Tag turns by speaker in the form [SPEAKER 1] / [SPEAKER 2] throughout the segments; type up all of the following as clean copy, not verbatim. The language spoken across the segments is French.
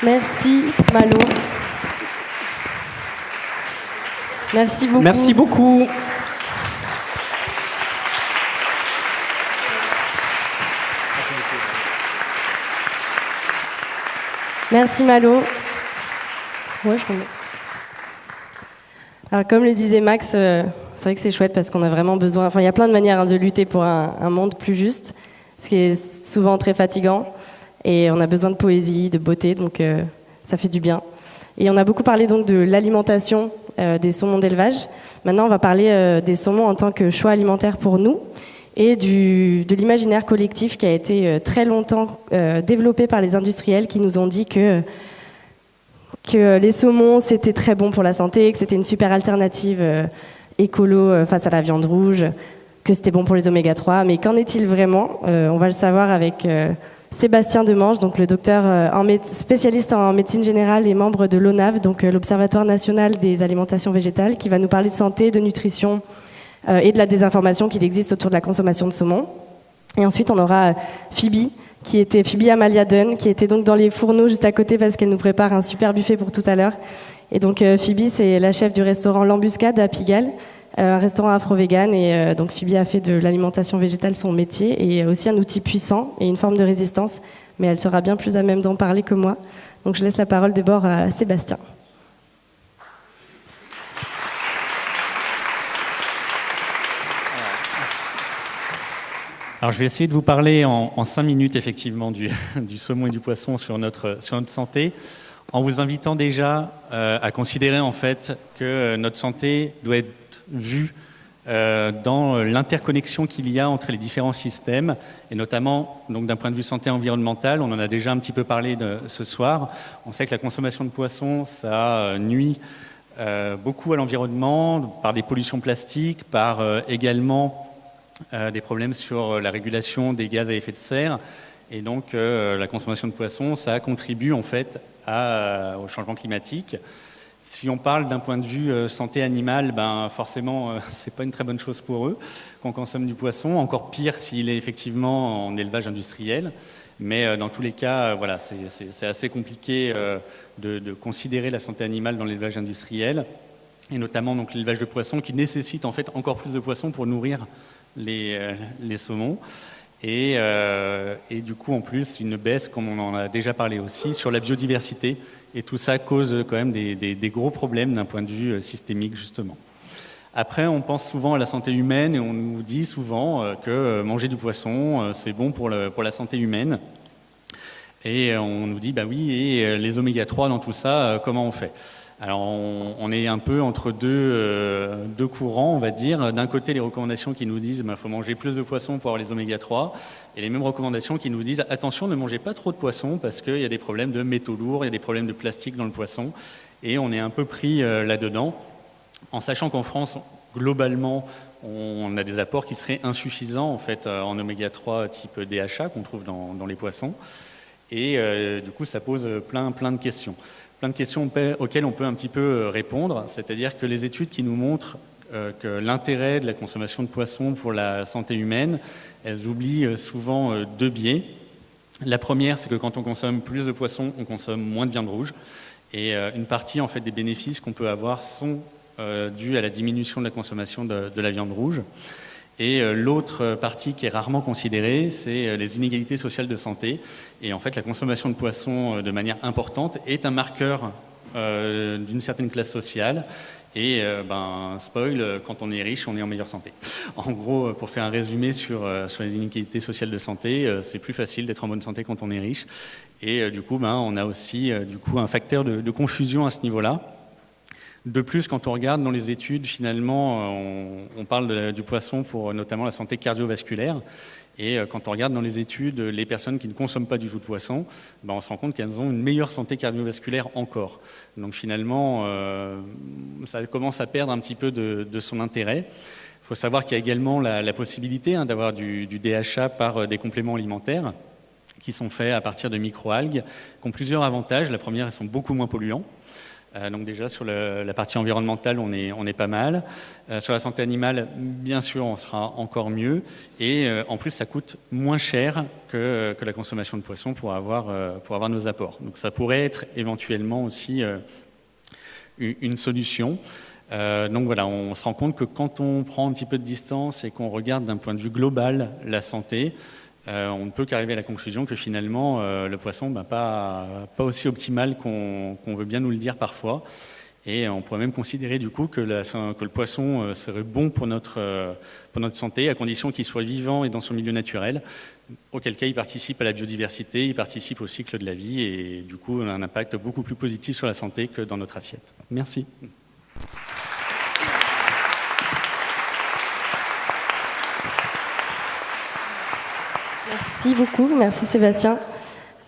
[SPEAKER 1] Merci Malo. Merci beaucoup.
[SPEAKER 2] Merci beaucoup.
[SPEAKER 1] Merci Malo. Ouais, je remets. Alors comme le disait Max, c'est vrai que c'est chouette parce qu'on a vraiment besoin. Enfin, il y a plein de manières de lutter pour un monde plus juste, ce qui est souvent très fatigant. Et on a besoin de poésie, de beauté, donc ça fait du bien. Et on a beaucoup parlé donc de l'alimentation des saumons d'élevage. Maintenant, on va parler des saumons en tant que choix alimentaire pour nous et de l'imaginaire collectif qui a été très longtemps développé par les industriels qui nous ont dit que les saumons, c'était très bon pour la santé, que c'était une super alternative écolo face à la viande rouge, que c'était bon pour les oméga 3. Mais qu'en est-il vraiment ? On va le savoir avec Sébastien Demange, donc le docteur spécialiste en médecine générale et membre de l'ONAV, donc l'Observatoire national des alimentations végétales, qui va nous parler de santé, de nutrition et de la désinformation qu'il existe autour de la consommation de saumon. Et ensuite, on aura Phoebe Amalia Dunn, qui était donc dans les fourneaux juste à côté parce qu'elle nous prépare un super buffet pour tout à l'heure. Et donc Phoebe, c'est la chef du restaurant L'Embuscade à Pigalle, un restaurant afro-vegan. Et donc Phoebe a fait de l'alimentation végétale son métier et aussi un outil puissant et une forme de résistance. Mais elle sera bien plus à même d'en parler que moi. Donc je laisse la parole d'abord à Sébastien.
[SPEAKER 3] Alors, je vais essayer de vous parler en 5 minutes, effectivement, du saumon et du poisson sur notre santé, en vous invitant déjà à considérer, en fait, que notre santé doit être vue dans l'interconnexion qu'il y a entre les différents systèmes, et notamment, donc, d'un point de vue santé environnementale, on en a déjà un petit peu parlé ce soir. On sait que la consommation de poissons, ça nuit beaucoup à l'environnement, par des pollutions plastiques, par également des problèmes sur la régulation des gaz à effet de serre. Et donc, la consommation de poissons, ça contribue en fait au changement climatique. Si on parle d'un point de vue santé animale, forcément, c'est pas une très bonne chose pour eux qu'on consomme du poisson. Encore pire s'il est effectivement en élevage industriel. Mais dans tous les cas, voilà, c'est assez compliqué de considérer la santé animale dans l'élevage industriel. Et notamment donc l'élevage de poissons qui nécessite en fait encore plus de poissons pour nourrir les saumons et du coup en plus une baisse, comme on en a déjà parlé aussi, sur la biodiversité, et tout ça cause quand même des gros problèmes d'un point de vue systémique justement. Après, on pense souvent à la santé humaine et on nous dit souvent que manger du poisson c'est bon pour la santé humaine, et on nous dit bah oui, et les oméga 3 dans tout ça, comment on fait ? Alors, on est un peu entre deux courants, on va dire. D'un côté, les recommandations qui nous disent qu'il faut manger plus de poissons pour avoir les oméga 3, et les mêmes recommandations qui nous disent attention, ne mangez pas trop de poissons parce qu'il y a des problèmes de métaux lourds, il y a des problèmes de plastique dans le poisson, et on est un peu pris là-dedans, en sachant qu'en France, globalement, on a des apports qui seraient insuffisants en fait en oméga 3 type DHA qu'on trouve dans les poissons, et du coup, ça pose plein de questions. Plein de questions auxquelles on peut un petit peu répondre, c'est-à-dire que les études qui nous montrent que l'intérêt de la consommation de poissons pour la santé humaine, elles oublient souvent deux biais. La première, c'est que quand on consomme plus de poissons, on consomme moins de viande rouge, et une partie en fait des bénéfices qu'on peut avoir sont dus à la diminution de la consommation de la viande rouge. Et l'autre partie qui est rarement considérée, c'est les inégalités sociales de santé. Et en fait, la consommation de poissons de manière importante est un marqueur d'une certaine classe sociale. Et spoil, quand on est riche, on est en meilleure santé. En gros, pour faire un résumé sur les inégalités sociales de santé, c'est plus facile d'être en bonne santé quand on est riche. Et du coup, on a aussi un facteur de confusion à ce niveau-là. De plus, quand on regarde dans les études, finalement, on parle du poisson pour notamment la santé cardiovasculaire. Et quand on regarde dans les études, les personnes qui ne consomment pas du tout de poisson, on se rend compte qu'elles ont une meilleure santé cardiovasculaire encore. Donc finalement, ça commence à perdre un petit peu de son intérêt. Il faut savoir qu'il y a également la possibilité d'avoir du DHA par des compléments alimentaires qui sont faits à partir de microalgues, qui ont plusieurs avantages. La première, elles sont beaucoup moins polluants. Donc déjà sur la partie environnementale, on est pas mal. Sur la santé animale, bien sûr, on sera encore mieux. Et en plus, ça coûte moins cher que la consommation de poissons pour avoir nos apports. Donc ça pourrait être éventuellement aussi une solution. Donc voilà, on se rend compte que quand on prend un petit peu de distance et qu'on regarde d'un point de vue global la santé, on ne peut qu'arriver à la conclusion que finalement le poisson, pas aussi optimal qu'on veut bien nous le dire parfois. Et on pourrait même considérer du coup que le poisson serait bon pour notre santé, à condition qu'il soit vivant et dans son milieu naturel, auquel cas il participe à la biodiversité, il participe au cycle de la vie et du coup on a un impact beaucoup plus positif sur la santé que dans notre assiette. Merci.
[SPEAKER 1] Merci beaucoup, merci Sébastien.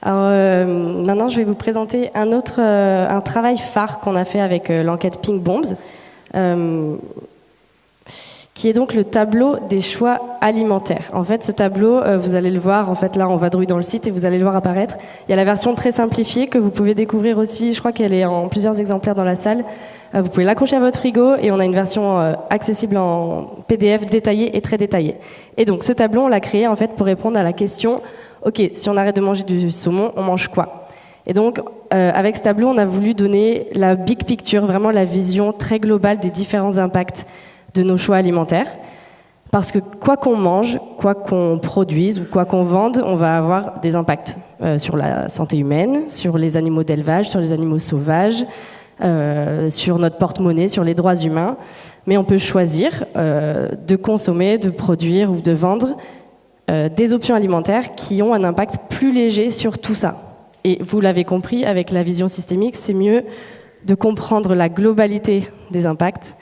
[SPEAKER 1] Alors maintenant, je vais vous présenter un travail phare qu'on a fait avec l'enquête Pink Bombs, qui est donc le tableau des choix alimentaires. En fait, ce tableau, vous allez le voir, en fait là on vadrouille dans le site et vous allez le voir apparaître. Il y a la version très simplifiée que vous pouvez découvrir aussi, je crois qu'elle est en plusieurs exemplaires dans la salle. Vous pouvez l'accrocher à votre frigo et on a une version accessible en PDF détaillée et très détaillée. Et donc ce tableau, on l'a créé en fait pour répondre à la question, ok, si on arrête de manger du saumon, on mange quoi? Et donc avec ce tableau, on a voulu donner la big picture, vraiment la vision très globale des différents impacts de nos choix alimentaires. Parce que quoi qu'on mange, quoi qu'on produise ou quoi qu'on vende, on va avoir des impacts sur la santé humaine, sur les animaux d'élevage, sur les animaux sauvages, sur notre porte-monnaie, sur les droits humains. Mais on peut choisir de consommer, de produire ou de vendre des options alimentaires qui ont un impact plus léger sur tout ça. Et vous l'avez compris, avec la vision systémique, c'est mieux de comprendre la globalité des impacts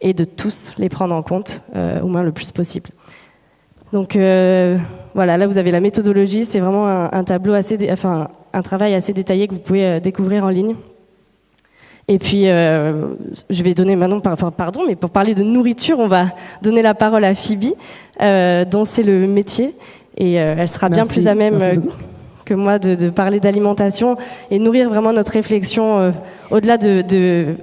[SPEAKER 1] et de tous les prendre en compte, au moins le plus possible. Donc voilà, là vous avez la méthodologie, c'est vraiment un tableau un travail assez détaillé que vous pouvez découvrir en ligne. Et puis, je vais donner maintenant, mais pour parler de nourriture, on va donner la parole à Phoebe, dont c'est le métier, et elle sera bien plus à même que moi de parler d'alimentation et nourrir vraiment notre réflexion au-delà de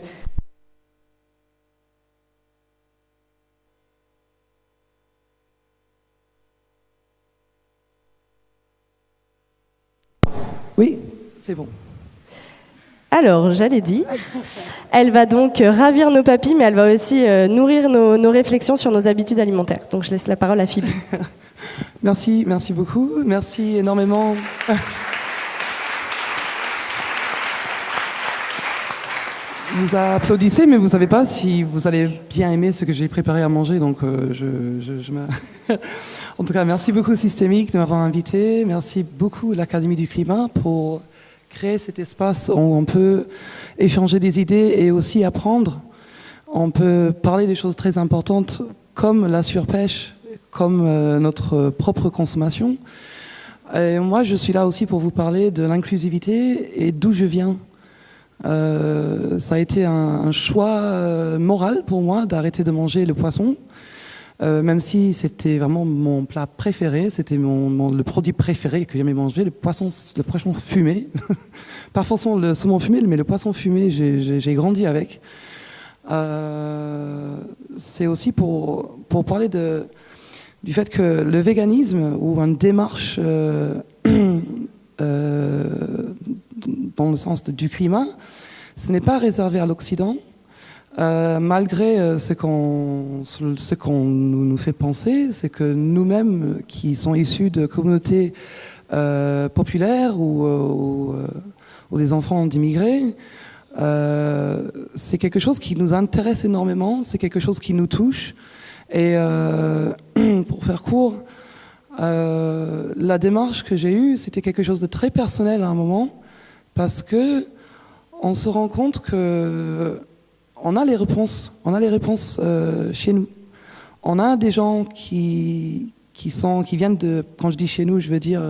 [SPEAKER 2] Oui, c'est bon.
[SPEAKER 1] Alors, j'allais dire, elle va donc ravir nos papilles, mais elle va aussi nourrir nos réflexions sur nos habitudes alimentaires. Donc, je laisse la parole à Phoebe.
[SPEAKER 2] Merci beaucoup, merci énormément. Vous applaudissez, mais vous ne savez pas si vous allez bien aimer ce que j'ai préparé à manger, donc En tout cas, merci beaucoup Systémique de m'avoir invité, merci beaucoup l'Académie du Climat pour créer cet espace où on peut échanger des idées et aussi apprendre. On peut parler des choses très importantes comme la surpêche, comme notre propre consommation. Et moi, je suis là aussi pour vous parler de l'inclusivité et d'où je viens. Ça a été un choix moral pour moi d'arrêter de manger le poisson, même si c'était vraiment mon plat préféré, c'était le produit préféré que j'aimais manger, le poisson fumé. Pas forcément le saumon fumé, mais le poisson fumé, j'ai grandi avec. C'est aussi pour parler du fait que le véganisme ou une démarche dans le sens du climat, ce n'est pas réservé à l'Occident, malgré ce qu'on nous fait penser, c'est que nous-mêmes qui sommes issus de communautés populaires ou des enfants d'immigrés, c'est quelque chose qui nous intéresse énormément, c'est quelque chose qui nous touche. Et pour faire court, la démarche que j'ai eue, c'était quelque chose de très personnel à un moment, parce que on se rend compte que on a les réponses chez nous. On a des gens qui viennent de, quand je dis chez nous, je veux dire,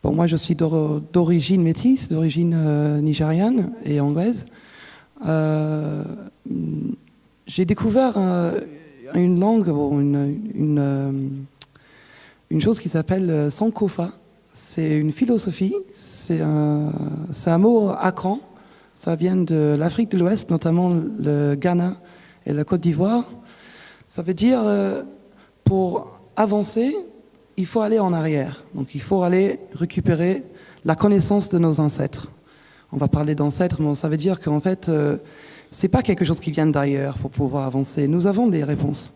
[SPEAKER 2] moi je suis d'origine métisse, d'origine nigériane et anglaise. J'ai découvert une langue, une chose qui s'appelle Sankofa. C'est une philosophie, c'est un mot akran, ça vient de l'Afrique de l'Ouest, notamment le Ghana et la Côte d'Ivoire. Ça veut dire, pour avancer, il faut aller en arrière. Donc il faut aller récupérer la connaissance de nos ancêtres. On va parler d'ancêtres, mais ça veut dire qu'en fait, c'est pas quelque chose qui vient d'ailleurs pour pouvoir avancer. Nous avons des réponses.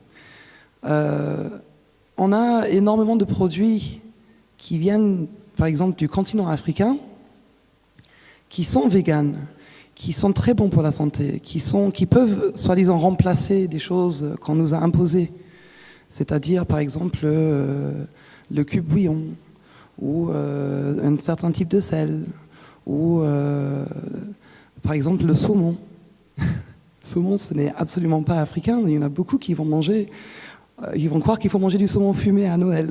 [SPEAKER 2] On a énormément de produits qui viennent, par exemple, du continent africain, qui sont véganes, qui sont très bons pour la santé, qui peuvent, soi-disant, remplacer des choses qu'on nous a imposées. C'est-à-dire, par exemple, le cube bouillon, ou un certain type de sel, ou, par exemple, le saumon. Le saumon, ce n'est absolument pas africain. Il y en a beaucoup qui vont manger, ils vont croire qu'il faut manger du saumon fumé à Noël.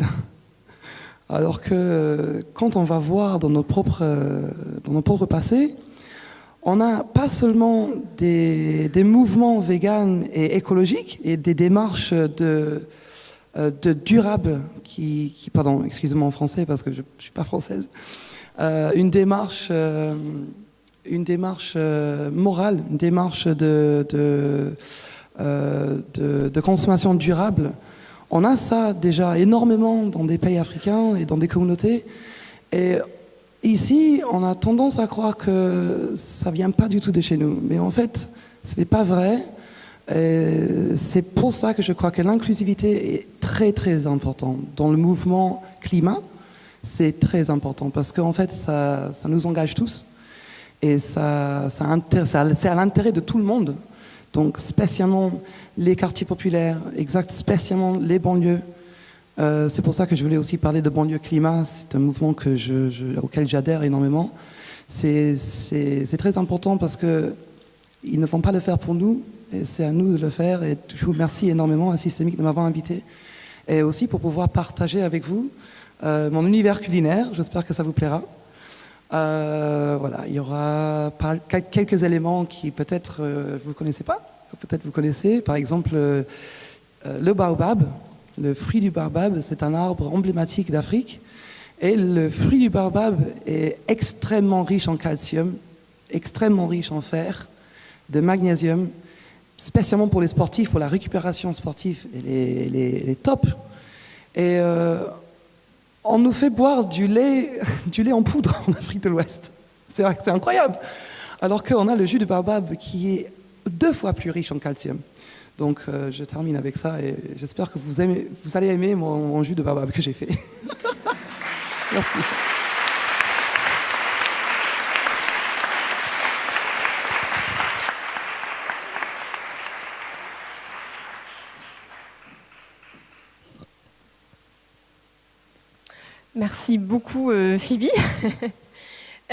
[SPEAKER 2] Alors que quand on va voir dans notre propre passé, on n'a pas seulement des mouvements véganes et écologiques et des démarches de durables pardon, excusez-moi en français parce que je ne suis pas française, une démarche morale, une démarche de consommation durable. On a ça déjà énormément dans des pays africains et dans des communautés. Et ici, on a tendance à croire que ça ne vient pas du tout de chez nous. Mais en fait, ce n'est pas vrai. Et c'est pour ça que je crois que l'inclusivité est très très importante. Dans le mouvement climat, c'est très important parce qu'en fait, ça nous engage tous. Et c'est à l'intérêt de tout le monde. Donc spécialement les quartiers populaires, spécialement les banlieues. C'est pour ça que je voulais aussi parler de banlieue climat. C'est un mouvement auquel j'adhère énormément. C'est très important parce qu'ils ne vont pas le faire pour nous, et c'est à nous de le faire. Et je vous remercie énormément à Systémique de m'avoir invité. Et aussi pour pouvoir partager avec vous mon univers culinaire. J'espère que ça vous plaira. Voilà, il y aura quelques éléments qui peut-être vous ne connaissez pas, peut-être vous connaissez. Par exemple, le baobab, le fruit du baobab, c'est un arbre emblématique d'Afrique. Et le fruit du baobab est extrêmement riche en calcium, extrêmement riche en fer, de magnésium, spécialement pour les sportifs, pour la récupération sportive. Elle est top. Et on nous fait boire du lait en poudre en Afrique de l'Ouest. C'est incroyable. Alors qu'on a le jus de baobab qui est 2 fois plus riche en calcium. Donc je termine avec ça et j'espère que vous allez aimer mon jus de baobab que j'ai fait. Merci.
[SPEAKER 4] Merci beaucoup, Phoebe.